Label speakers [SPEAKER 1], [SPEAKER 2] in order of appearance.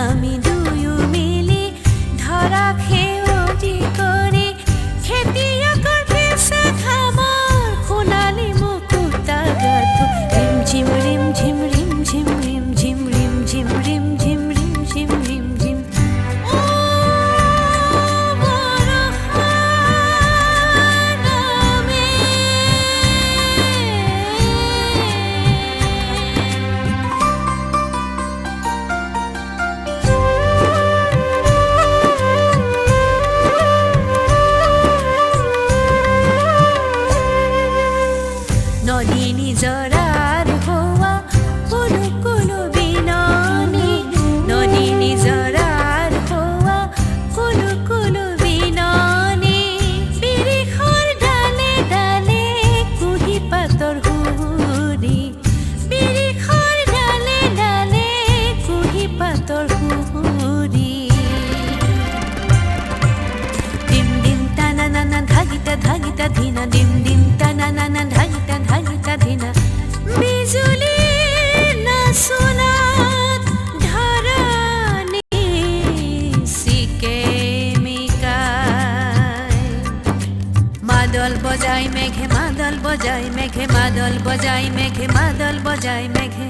[SPEAKER 1] আমি দুয়ো মিলি ধৰা খেউতি কৰি খেতিয়কৰ কেঁচা ঘামৰ সোণালী মুকুতা গাঁঠো ৰিম ঝিম ৰিম ঝিম ৰিম ঝিম ৰিম ঝিম ৰিম ঝিম ৰিম ঝিম ৰিম ঝিম ৰিম ঝিম নদী নিজৰাৰ হোৱা কুলু কুলু বিননি নদী নিজৰাৰ হোৱা কুলু কুলু বিননি বিৰিখৰ ডালে ডালে কুঁহি পাতৰ সুৰি বিৰিখৰ ডালে ডালে কুঁহি পাতৰ সুৰি ডিম ডিম টানা নানা ধাগিতা ধাগিতা ধিনা ডিম ডিম টানা নানা ধাগিতা ধাগিতা ধিনা বিজুলী নাচোনাত ধৰণী চিকে মিকাই মাদল বজাই মেঘে মাদল বজাই মেঘে মাদল বজাই মেঘে মাদল বজাই মেঘে